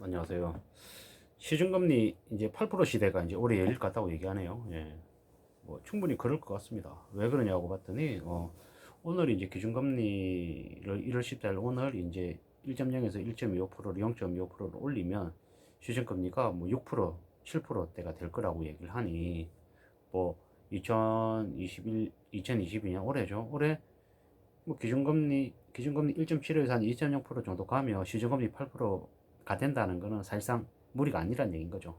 안녕하세요. 시중금리 이제 8% 시대가 이제 올해 열릴 것 같다고 얘기하네요. 예. 뭐 충분히 그럴 것 같습니다. 왜 그러냐고 봤더니 오늘 이제 기준금리를 1월 14일 오늘 이제 1.0에서 1.25%를 0.25%를 올리면 시중금리가 뭐 6%, 7%대가 될 거라고 얘기를 하니 뭐 2022년 올해죠. 올해 뭐 기준금리 1.75에서 한 2.0% 정도 가면 시중금리 8%가 된다는 거는 사실상 무리가 아니란 얘기인 거죠.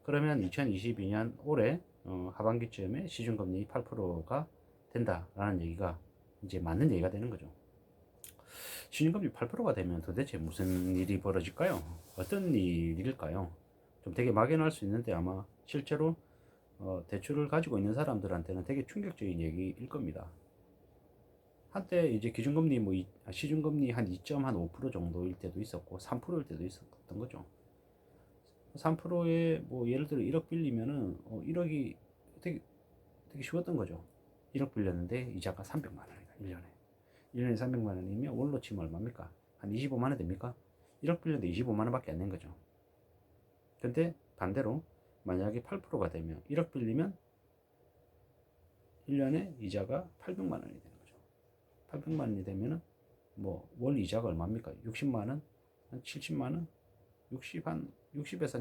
그러면 2022년 올해 하반기쯤에 시중금리 8%가 된다라는 얘기가 이제 맞는 얘기가 되는 거죠. 시중금리 8%가 되면 도대체 무슨 일이 벌어질까요? 어떤 일일까요? 좀 되게 막연할 수 있는데 아마 실제로 대출을 가지고 있는 사람들한테는 되게 충격적인 얘기일 겁니다. 한때 이제 기준금리 시중금리 한 2.5% 정도일 때도 있었고 3%일 때도 있었던 거죠. 3%에 뭐 예를 들어 1억 빌리면은 1억이 되게 쉬웠던 거죠. 1억 빌렸는데 이자가 300만 원이다. 1년에. 1년에 300만 원이면 월로 치면 얼마입니까? 한 25만 원 됩니까? 1억 빌렸는데 25만 원밖에 안 낸 거죠. 근데 반대로 만약에 8%가 되면 1억 빌리면 1년에 이자가 800만 원이 되는 거죠. 800만 원이 되면은 뭐 월 이자가 얼마입니까? 60만 원? 한 70만 원? 60에서 한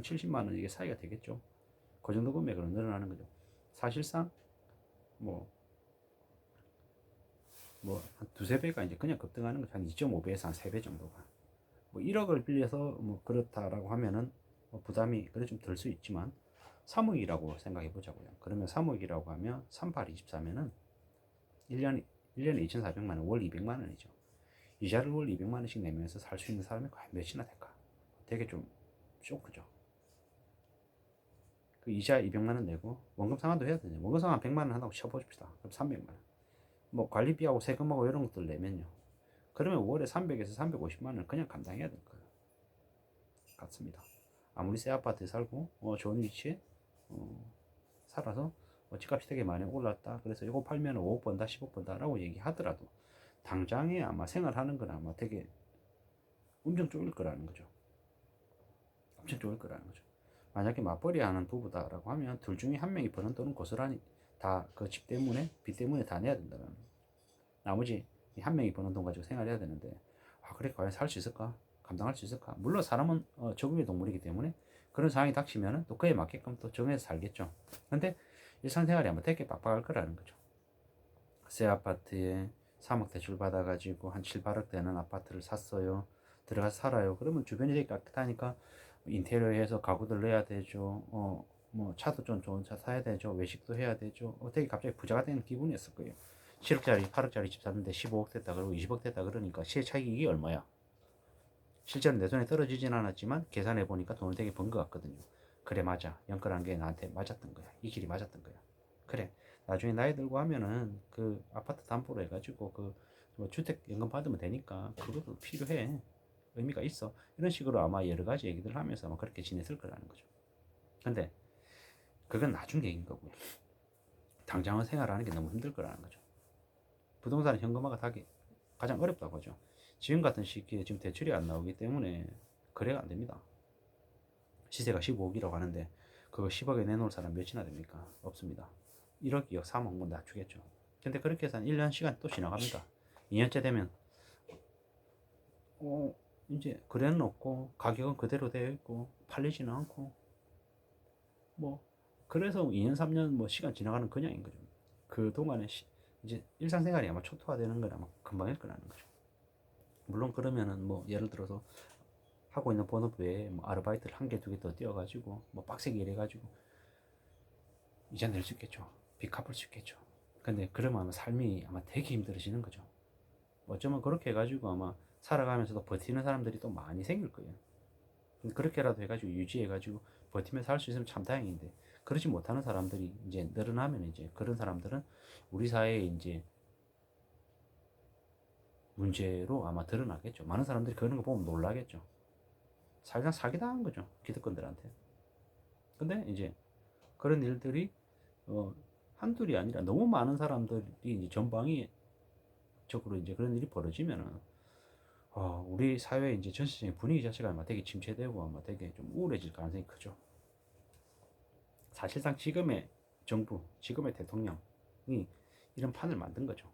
70만 원 이게 사이가 되겠죠. 그 정도 금액으로 늘어나는 거죠. 사실상 뭐 한 두세 배가 이제 그냥 급등하는 거죠. 한 2.5배에서 한 3배 정도가. 뭐 1억을 빌려서 뭐 그렇다라고 하면은 뭐 부담이 그래 좀 덜 수 있지만 3억이라고 생각해 보자고요. 그러면 3억이라고 하면 38, 24면은 1년에 2,400만 원, 월 200만 원이죠. 이자를 월 200만 원씩 내면서 살 수 있는 사람이 과연 몇이나 될까? 되게 좀 쇼크죠. 그 이자 200만 원 내고 원금 상환도 해야 되냐. 원금 상환 100만 원 한다고 쳐봅시다. 그럼 300만 원. 뭐 관리비하고 세금하고 이런 것들 내면요. 그러면 월에 300에서 350만 원 그냥 감당해야 될 것 같습니다. 아무리 새 아파트에 살고 좋은 위치에 살아서 집값이 되게 많이 올랐다. 그래서 이거 팔면 5억 번다, 10억 번다라고 얘기하더라도 당장에 아마 생활하는 건 아마 되게 엄청 쪼일 거라는 거죠. 엄청 좋을 거라는 거죠. 만약에 맞벌이 하는 부부다라고 하면 둘 중에 한 명이 버는 돈은 고스란히 다 그 집 때문에 빚 때문에 다 내야 된다는 거예요. 나머지 한 명이 버는 돈 가지고 생활해야 되는데 그래 과연 살 수 있을까? 감당할 수 있을까? 물론 사람은 적응의 동물이기 때문에 그런 상황이 닥치면 또 그에 맞게끔 또 정해서 살겠죠. 근데 일상생활이 아마 되게 빡빡할 거라는 거죠. 새 아파트에 3억 대출 받아가지고 한 7, 8억 되는 아파트를 샀어요. 들어가서 살아요. 그러면 주변이 되게 깨끗하니까 인테리어해서 가구들 넣어야 되죠. 뭐 차도 좀 좋은 차 사야 되죠. 외식도 해야 되죠. 되게 갑자기 부자가 되는 기분이었을 거예요. 7억짜리, 8억짜리 집 샀는데 15억 됐다 그러고 20억 됐다 그러니까 시의 차익이 얼마야? 실제로 내 손에 떨어지진 않았지만 계산해 보니까 돈을 되게 번 것 같거든요. 그래 맞아. 연끌한 게 나한테 맞았던 거야. 이 길이 맞았던 거야. 그래. 나중에 나이 들고 하면은 그 아파트 담보로 해가지고 그뭐 주택 연금 받으면 되니까 그것도 필요해. 의미가 있어. 이런 식으로 아마 여러 가지 얘기들 하면서 아마 그렇게 지냈을 거라는 거죠. 근데 그건 나중 얘기인 거고요. 당장은 생활하는 게 너무 힘들 거라는 거죠. 부동산 현금화가 가장 어렵다고 하죠. 지금 같은 시기에 지금 대출이 안 나오기 때문에 거래가 안 됩니다. 시세가 15억이라고 하는데 그거 10억에 내놓을 사람 몇이나 됩니까? 없습니다. 1억, 2억, 3억 뭐 낮추겠죠. 근데 그렇게 해서 한 1년 시간 또 지나갑니다. 2년째 되면 이제 거래는 없고 가격은 그대로 되어 있고 팔리지는 않고 뭐 그래서 2년 3년 뭐 시간 지나가는 그냥인 거죠. 그 동안에 이제 일상생활이 아마 초토화되는 건 아마 금방일 거라는 거죠. 물론 그러면은 뭐 예를 들어서 하고 있는 본업 외에 뭐 아르바이트를 한 개 두 개 더 띄워가지고 뭐 빡세게 일해가지고 이자 낼 수 있겠죠. 빚 갚을 수 있겠죠. 근데 그러면 아마 삶이 아마 되게 힘들어지는 거죠. 어쩌면 그렇게 해가지고 아마 살아가면서도 버티는 사람들이 또 많이 생길 거예요. 그렇게라도 해가지고 유지해가지고 버티면서 할 수 있으면 참 다행인데 그러지 못하는 사람들이 이제 늘어나면 이제 그런 사람들은 우리 사회에 이제 문제로 아마 드러나겠죠. 많은 사람들이 그런 거 보면 놀라겠죠. 사실상 사기당한 거죠. 기득권들한테. 근데 이제 그런 일들이 한둘이 아니라 너무 많은 사람들이 이제 전방위 적으로 이제 그런 일이 벌어지면은 우리 사회 이제 전체적인 분위기 자체가 아마 되게 침체되고 아마 되게 좀 우울해질 가능성이 크죠. 사실상 지금의 정부, 지금의 대통령이 이런 판을 만든 거죠.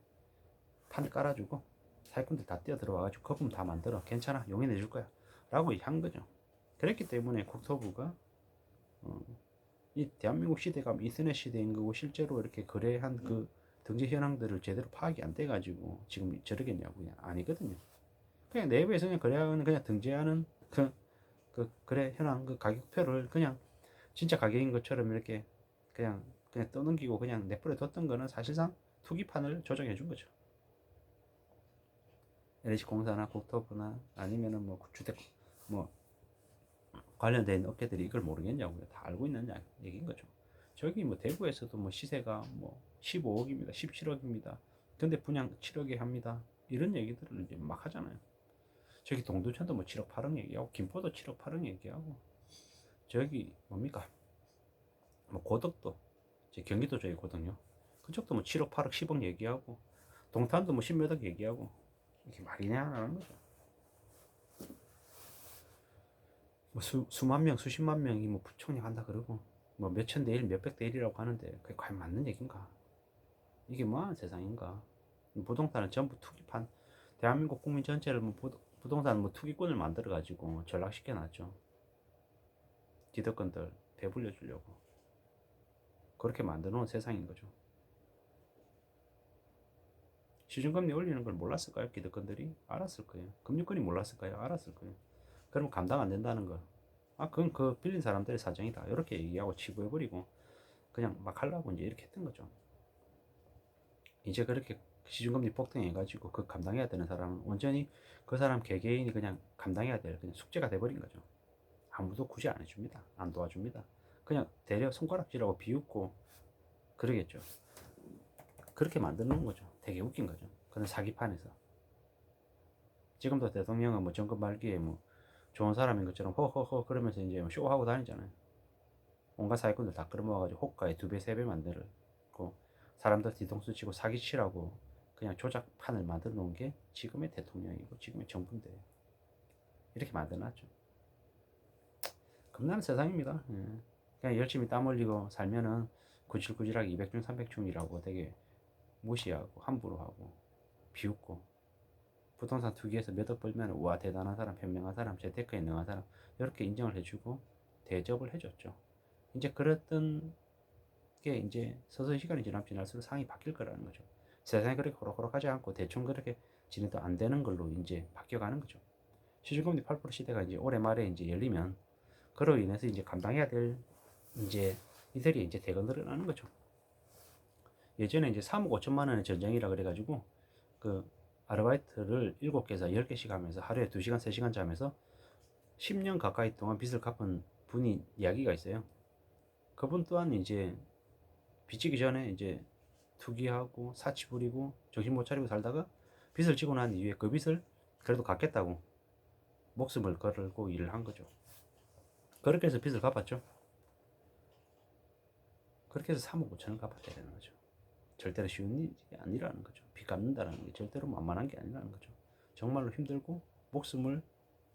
판을 깔아주고 사기꾼들 다 뛰어들어와가지고 거품 다 만들어 괜찮아 용인해 줄 거야 라고 한 거죠. 그랬기 때문에 국토부가 이 대한민국 시대가 인터넷 시대인 거고 실제로 이렇게 거래한 그 등재 현황들을 제대로 파악이 안 돼가지고 지금 저러겠냐고 그냥 아니거든요. 그냥 내부에서 그냥 거래하는 그냥 등재하는 그 거래 현황 그 가격표를 그냥 진짜 가격인 것처럼 이렇게 그냥 떠넘기고 그냥 내버려 뒀던 거는 사실상 투기판을 조정해 준 거죠. LH공사나 국토부나 아니면은 뭐 주택 뭐 관련된 업계들이 이걸 모르겠냐고요. 다 알고 있는 얘기인 거죠. 저기 뭐 대구에서도 뭐 시세가 뭐 15억입니다. 17억입니다. 근데 분양 7억에 합니다. 이런 얘기들을 이제 막 하잖아요. 저기 동두천도 뭐 7억 8억 얘기하고 김포도 7억 8억 얘기하고 저기 뭡니까 뭐 고덕도 제 경기도 쪽에 거든요. 그쪽도 뭐 7억 8억 10억 얘기하고 동탄도 뭐 10몇억 얘기하고 이게 말이냐라는 거죠. 뭐 수만 명 수십만 명이 뭐 부총리 한다 그러고 뭐 몇천 대 1, 몇백 대 1이라고 하는데 그게 과연 맞는 얘기인가? 이게 뭐하는 세상인가? 부동산은 전부 투기판. 대한민국 국민 전체를 뭐 부동산 뭐 투기꾼을 만들어 가지고 전락시켜 놨죠. 기득권들 배불려 주려고 그렇게 만들어 놓은 세상인 거죠. 시중금리 올리는 걸 몰랐을까요? 기득권들이 알았을 거예요. 금융권이 몰랐을까요? 알았을 거예요. 그러면 감당 안 된다는 거. 그건 그 빌린 사람들의 사정이다. 이렇게 얘기하고 치부해버리고 그냥 막 하려고 이제 이렇게 했던 거죠. 이제 그렇게 시중금리 폭등해가지고 그 감당해야 되는 사람은 온전히 그 사람 개개인이 그냥 감당해야 될 그냥 숙제가 돼버린 거죠. 아무도 굳이 안 해줍니다. 안 도와줍니다. 그냥 대려 손가락질하고 비웃고 그러겠죠. 그렇게 만드는 거죠. 되게 웃긴 거죠. 그런 사기판에서. 지금도 대통령은 뭐 정권 말기에 뭐 좋은 사람인 것처럼 허허허 그러면서 이제 뭐 쇼하고 다니잖아요. 온갖 사기꾼들 다 끌어모아가지고 호가에 2배, 3배 만들고 사람들 뒤통수 치고 사기치라고 그냥 조작판을 만들어 놓은 게 지금의 대통령이고 지금의 정부인데 이렇게 만들어놨죠. 겁나는 세상입니다. 예. 그냥 열심히 땀 흘리고 살면은 구질구질하게 200중 300중이라고 되게 무시하고 함부로 하고 비웃고 부동산 투기에서 몇 억 벌면 와 대단한 사람 현명한 사람 재테크에 능한 사람 이렇게 인정을 해주고 대접을 해줬죠. 이제 그랬던 게 이제 서서히 시간이 지날수록 상황이 바뀔 거라는 거죠. 세상이 그렇게 호락호락하지 않고 대충 그렇게 진행도 안 되는 걸로 이제 바뀌어가는 거죠. 시중금리 8% 시대가 이제 올해 말에 이제 열리면 그로 인해서 이제 감당해야 될 이제 이들이 이제 대거 늘어나는 거죠. 예전에 이제 3억 5천만 원의 전쟁이라 그래가지고 그 아르바이트를 7개에서 10개씩 하면서 하루에 2시간 3시간 자면서 10년 가까이 동안 빚을 갚은 분이 이야기가 있어요. 그분 또한 이제 빚지기 전에 이제 투기하고 사치 부리고 정신 못 차리고 살다가 빚을 지고 난 이후에 그 빚을 그래도 갚겠다고 목숨을 걸고 일을 한 거죠. 그렇게 해서 빚을 갚았죠. 그렇게 해서 3억 5천을 갚았다는 거죠. 절대로 쉬운 일이 아니라는 거죠. 빚 갚는다는 게 절대로 만만한 게 아니라는 거죠. 정말로 힘들고 목숨을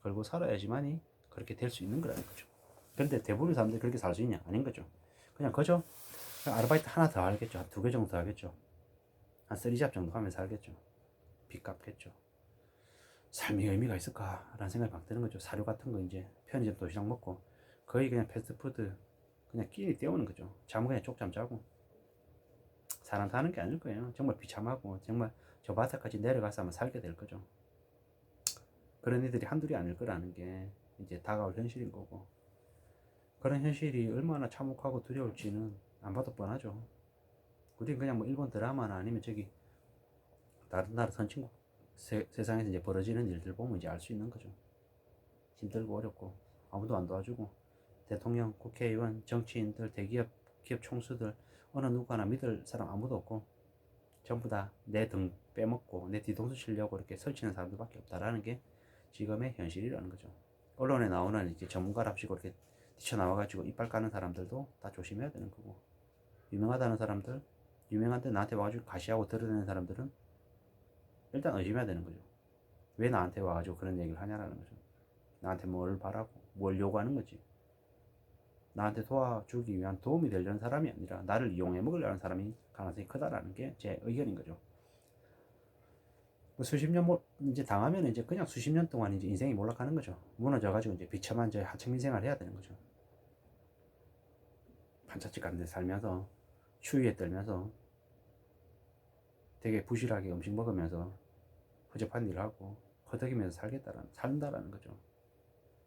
걸고 살아야지만이 그렇게 될 수 있는 거라는 거죠. 그런데 대부분 사람들이 그렇게 살 수 있냐? 아닌 거죠. 그냥 그죠? 아르바이트 하나 더 하겠죠. 한 2개 정도 더 하겠죠. 한 3잡 정도 하면서 살겠죠. 빚 갚겠죠. 삶의 의미가 있을까? 라는 생각이 막 드는 거죠. 사료 같은 거 이제 편의점 도시락 먹고 거의 그냥 패스트푸드 그냥 끼니 때우는 거죠. 잠은 그냥 쪽잠 자고 사람 사는 게 아닐 거예요. 정말 비참하고 정말 저 바닥까지 내려가서 아마 살게 될 거죠. 그런 이들이 한둘이 아닐 거라는 게 이제 다가올 현실인 거고 그런 현실이 얼마나 참혹하고 두려울지는 안 봐도 뻔하죠. 우리는 그냥 뭐 일본 드라마나 아니면 저기 다른 나라 선진국 세상에서 이제 벌어지는 일들 보면 이제 알 수 있는 거죠. 힘들고 어렵고 아무도 안 도와주고 대통령, 국회의원, 정치인들, 대기업, 기업 총수들 어느 누구나 믿을 사람 아무도 없고 전부 다 내 등 빼먹고 내 뒤통수 치려고 이렇게 설치는 사람들밖에 없다라는 게 지금의 현실이라는 거죠. 언론에 나오는 이제 전문가랍시고 이렇게 뛰쳐나와가지고 이빨 까는 사람들도 다 조심해야 되는 거고 유명하다는 사람들 유명한데 나한테 와가지고 가시하고 드러내는 사람들은 일단 의심해야 되는 거죠. 왜 나한테 와가지고 그런 얘기를 하냐라는 거죠. 나한테 뭘 바라고 뭘 요구하는 거지. 나한테 도와주기 위한 도움이 되려는 사람이 아니라 나를 이용해 먹으려는 사람이 가능성이 크다라는 게 제 의견인 거죠. 수십 년 이제 당하면 이제 그냥 수십 년 동안 이제 인생이 몰락하는 거죠. 무너져가지고 이제 비참한 이제 하층민 생활을 해야 되는 거죠. 판차집 같은 데 살면서 추위에 떨면서 되게 부실하게 음식 먹으면서 허접한 일을 하고 허덕이면서 산다라는 거죠.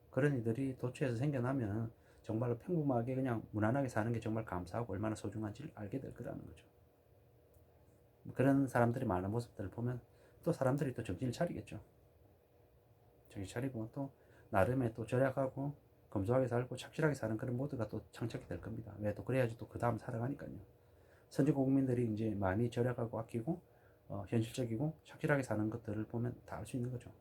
그런 이들이 도처에서 생겨나면 정말로 평범하게 그냥 무난하게 사는 게 정말 감사하고 얼마나 소중한지를 알게 될 거라는 거죠. 그런 사람들이 많은 모습들을 보면 또 사람들이 또 정신을 차리겠죠. 정신 차리고 또 나름의 또 절약하고 검소하게 살고 착실하게 사는 그런 모드가 또 창착이 될 겁니다. 왜 또 그래야지 또 그 다음 살아가니까요. 선진 국민들이 이제 많이 절약하고 아끼고 현실적이고 착실하게 사는 것들을 보면 다 알 수 있는 거죠.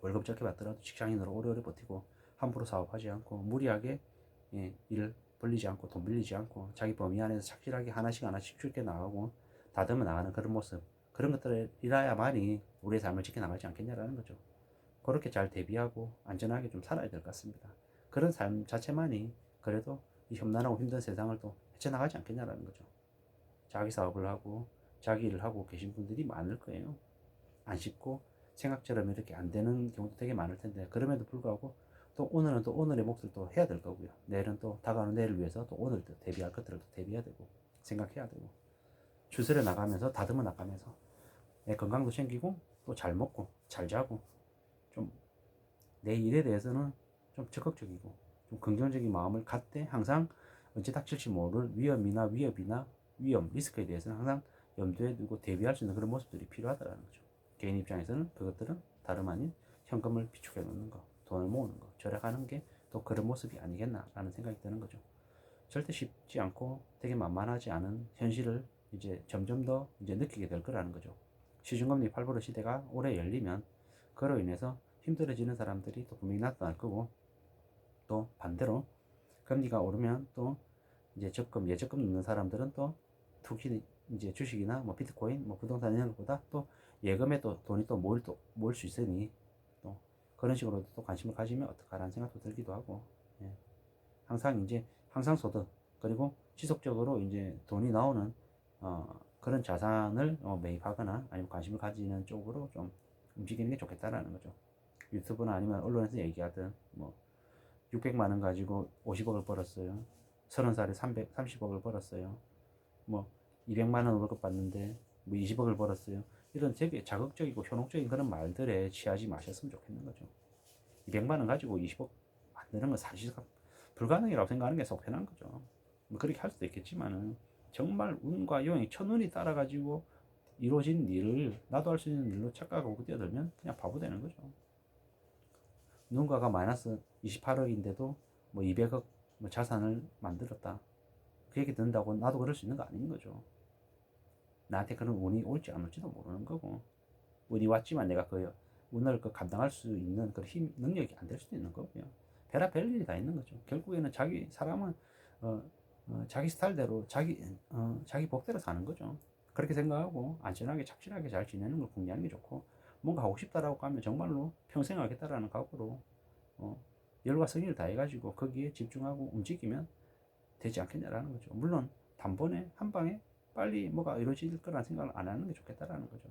월급 적게 받더라도 직장인으로 오래오래 버티고 함부로 사업하지 않고 무리하게 일 벌리지 않고 돈 빌리지 않고 자기 범위 안에서 착실하게 하나씩 하나씩 쉽게 나가고 다듬어 나가는 그런 모습, 그런 것들이라야만이 우리의 삶을 지켜나가지 않겠냐라는 거죠. 그렇게 잘 대비하고 안전하게 좀 살아야 될 것 같습니다. 그런 삶 자체만이 그래도 이 험난하고 힘든 세상을 또 헤쳐나가지 않겠냐라는 거죠. 자기 사업을 하고 자기 일을 하고 계신 분들이 많을 거예요. 안 쉽고 생각처럼 이렇게 안 되는 경우도 되게 많을 텐데, 그럼에도 불구하고 또 오늘은 또 오늘의 몫을 또 해야 될 거고요. 내일은 또 다가오는 내일을 위해서 또 오늘 또 대비할 것들을 또 대비해야 되고 생각해야 되고 추스려 나가면서 다듬어 나가면서 내 건강도 챙기고 또 잘 먹고 잘 자고 좀 내 일에 대해서는 좀 적극적이고 좀 긍정적인 마음을 갖되 항상 언제 닥칠지 모를 위협이나 위험, 리스크에 대해서는 항상 염두에 두고 대비할 수 있는 그런 모습들이 필요하다는 거죠. 개인 입장에서는 그것들은 다름 아닌 현금을 비축해 놓는 거, 돈을 모으는 거, 절약하는 게 또 그런 모습이 아니겠나라는 생각이 드는 거죠. 절대 쉽지 않고 되게 만만하지 않은 현실을 이제 점점 더 이제 느끼게 될 거라는 거죠. 시중금리 8% 시대가 올해 열리면 그로 인해서 힘들어지는 사람들이 또 분명히 나타날 거고, 또 반대로 금리가 오르면 또 이제 예적금 넣는 사람들은 또 투기 이제 주식이나 뭐 비트코인 뭐 부동산 이런 것보다 또 예금에 또 돈이 또 모을 수 있으니 또 그런 식으로 또 관심을 가지면 어떡하라는 생각도 들기도 하고, 예. 항상 이제 항상 소득 그리고 지속적으로 이제 돈이 나오는 그런 자산을 매입하거나 아니면 관심을 가지는 쪽으로 좀 움직이는 게 좋겠다라는 거죠. 유튜브나 아니면 언론에서 얘기하든 뭐 600만 원 가지고 50억을 벌었어요. 30살에 30억을 벌었어요. 뭐 200만 원 월급 받는데 뭐 20억을 벌었어요. 이런 되게 자극적이고 현혹적인 그런 말들에 취하지 마셨으면 좋겠는 거죠. 200만 원 가지고 20억 만드는 건 사실 불가능이라고 생각하는 게 속편한 거죠. 뭐 그렇게 할 수도 있겠지만은 정말 운과 요행이 천운이 따라가지고 이루어진 일을 나도 할 수 있는 일로 착각하고 뛰어들면 그냥 바보 되는 거죠. 누군가가 마이너스 28억인데도 뭐 200억 뭐 자산을 만들었다. 그 얘기 듣는다고 나도 그럴 수 있는 거 아닌 거죠. 나한테 그런 운이 올지 안 올지도 모르는 거고, 운이 왔지만 내가 그 운을 감당할 수 있는 그 능력이 안 될 수도 있는 거고요. 별의별 일이 다 있는 거죠. 결국에는 사람은 자기 스타일대로 자기 복대로 사는 거죠. 그렇게 생각하고 안전하게 착실하게 잘 지내는 걸 궁리하는 게 좋고, 뭔가 하고 싶다라고 하면 정말로 평생 하겠다라는 각오로 열과 성의를 다해가지고 거기에 집중하고 움직이면 되지 않겠냐라는 거죠. 물론 단번에 한 방에 빨리 뭐가 이루어질 거라는 생각을 안 하는 게 좋겠다라는 거죠.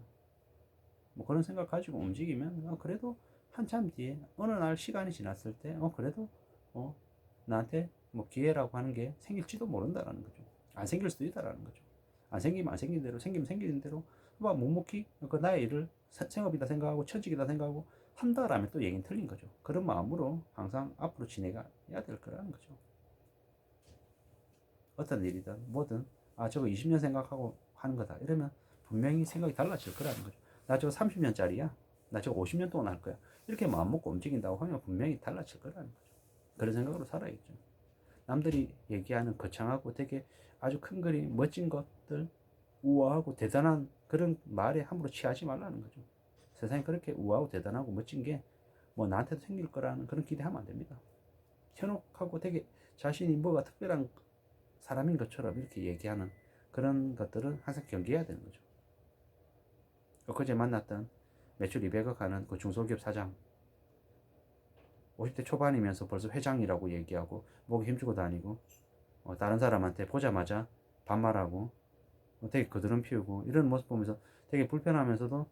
뭐 그런 생각 가지고 움직이면 그래도 한참 뒤에 어느 날 시간이 지났을 때 그래도 나한테 뭐 기회라고 하는 게 생길지도 모른다라는 거죠. 안 생길 수도 있다라는 거죠. 안 생기면 안 생긴 대로, 생기면 생기는 대로 뭐 묵묵히 그 나의 일을 생업이다 생각하고 천직이다 생각하고 한다라면 또 얘기는 틀린 거죠. 그런 마음으로 항상 앞으로 지내가야 될 거라는 거죠. 어떤 일이든 뭐든 저거 20년 생각하고 하는 거다 이러면 분명히 생각이 달라질 거라는 거죠. 나 저거 30년짜리야. 나 저거 50년 동안 할 거야. 이렇게 마음먹고 움직인다고 하면 분명히 달라질 거라는 거죠. 그런 생각으로 살아야겠죠. 남들이 얘기하는 거창하고 되게 아주 큰 그림, 멋진 것들, 우아하고 대단한 그런 말에 함부로 취하지 말라는 거죠. 세상에 그렇게 우아하고 대단하고 멋진 게 뭐 나한테도 생길 거라는 그런 기대하면 안 됩니다. 현혹하고 되게 자신이 뭐가 특별한 사람인 것처럼 이렇게 얘기하는 그런 것들은 항상 경계해야 되는 거죠. 엊그제 만났던 매출 200억 하는 그 중소기업 사장, 50대 초반이면서 벌써 회장이라고 얘기하고 목에 힘주고 다니고 다른 사람한테 보자마자 반말하고 되게 거드름 피우고 이런 모습 보면서 되게 불편하면서도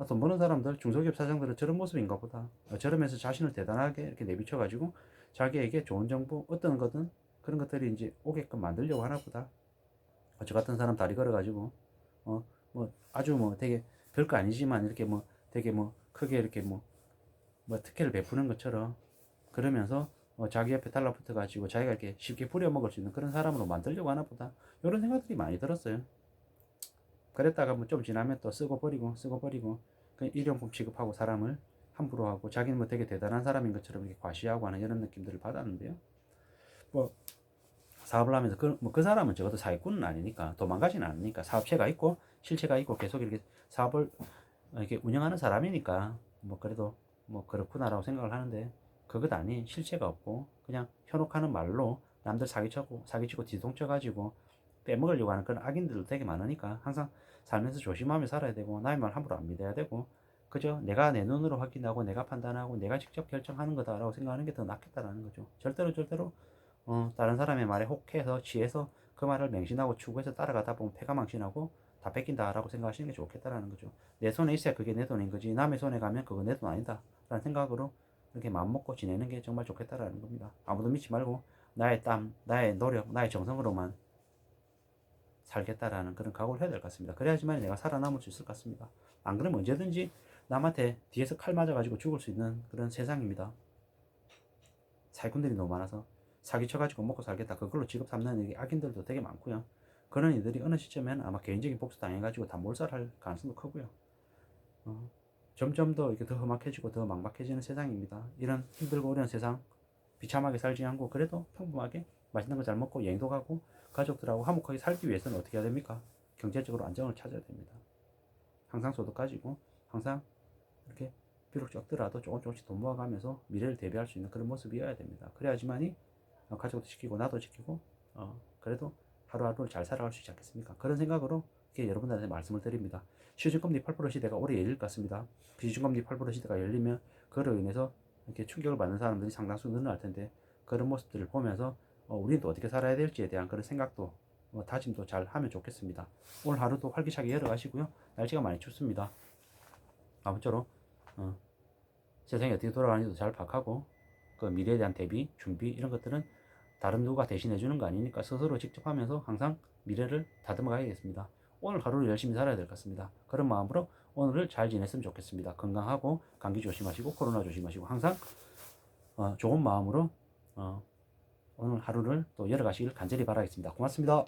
돈 버는 사람들, 중소기업 사장들은 저런 모습인가 보다. 저러면서 자신을 대단하게 이렇게 내비쳐가지고 자기에게 좋은 정보, 어떤 거든 그런 것들이 이제 오게끔 만들려고 하나 보다. 저 같은 사람 다리 걸어가지고, 아주 되게 별거 아니지만 이렇게 되게 크게 이렇게 특혜를 베푸는 것처럼 그러면서 자기 옆에 달라붙어 가지고 자기가 이렇게 쉽게 부려먹을 수 있는 그런 사람으로 만들려고 하나 보다. 이런 생각들이 많이 들었어요. 그랬다가 좀 지나면 또 쓰고 버리고 그 일용품 취급하고 사람을 함부로 하고 자기는 되게 대단한 사람인 것처럼 이렇게 과시하고 하는 이런 느낌들을 받았는데요. 사업을 하면서 그 사람은 적어도 사기꾼은 아니니까 도망가지는 않으니까 사업체가 있고 실체가 있고 계속 이렇게 사업을 이렇게 운영하는 사람이니까 그래도 그렇구나라고 생각을 하는데 그것 아닌 실체가 없고 그냥 현혹하는 말로 남들 사기치고 뒤통쳐가지고 빼먹으려고 하는 그런 악인들도 되게 많으니까 항상 살면서 조심하며 살아야 되고 남의 말 함부로 안 믿어야 되고 그저 내가 내 눈으로 확인하고 내가 판단하고 내가 직접 결정하는 거다라고 생각하는 게 더 낫겠다라는 거죠. 절대로 다른 사람의 말에 혹해서 취해서 그 말을 맹신하고 추구해서 따라가다 보면 패가망신하고 다 뺏긴다라고 생각하시는 게 좋겠다라는 거죠. 내 손에 있어야 그게 내 돈인 거지 남의 손에 가면 그거 내 돈 아니다 라는 생각으로 이렇게 마음먹고 지내는 게 정말 좋겠다라는 겁니다. 아무도 믿지 말고 나의 땀, 나의 노력, 나의 정성으로만 살겠다라는 그런 각오를 해야 될 것 같습니다. 그래야지만 내가 살아남을 수 있을 것 같습니다. 안 그러면 언제든지 남한테 뒤에서 칼 맞아가지고 죽을 수 있는 그런 세상입니다. 사기꾼들이 너무 많아서 사기쳐가지고 먹고 살겠다 그걸로 직업 삼는 악인들도 되게 많고요. 그런 이들이 어느 시점에는 아마 개인적인 복수 당해가지고 다 몰살할 가능성도 크고요. 점점 더 이렇게 더 험악해지고 더 막막해지는 세상입니다. 이런 힘들고 어려운 세상 비참하게 살지 않고 그래도 평범하게 맛있는 거 잘 먹고 여행도 가고 가족들하고 화목하게 살기 위해서는 어떻게 해야 됩니까? 경제적으로 안정을 찾아야 됩니다. 항상 소득 가지고 항상 이렇게 비록 적더라도 조금씩 돈 모아가면서 미래를 대비할 수 있는 그런 모습이어야 됩니다. 그래야지만이 가족도 지키고 나도 지키고 그래도 하루하루를 잘 살아갈 수 있지 않겠습니까? 그런 생각으로 이렇게 여러분들한테 말씀을 드립니다. 시중금리 8% 시대가 올해 열릴 것 같습니다. 시중금리 8% 시대가 열리면 그로 인해서 이렇게 충격을 받는 사람들이 상당수 늘어날 텐데 그런 모습들을 보면서 우리는 또 어떻게 살아야 될지에 대한 그런 생각도 다짐도 잘 하면 좋겠습니다. 오늘 하루도 활기차게 열어가시고요. 날씨가 많이 춥습니다. 아무쪼록 세상이 어떻게 돌아가는지도 잘 파악하고 그 미래에 대한 대비, 준비 이런 것들은 다른 누가 대신해 주는 거 아니니까 스스로 직접 하면서 항상 미래를 다듬어 가야겠습니다. 오늘 하루를 열심히 살아야 될 것 같습니다. 그런 마음으로 오늘을 잘 지냈으면 좋겠습니다. 건강하고 감기 조심하시고 코로나 조심하시고 항상 좋은 마음으로 오늘 하루를 또 열어가시길 간절히 바라겠습니다. 고맙습니다.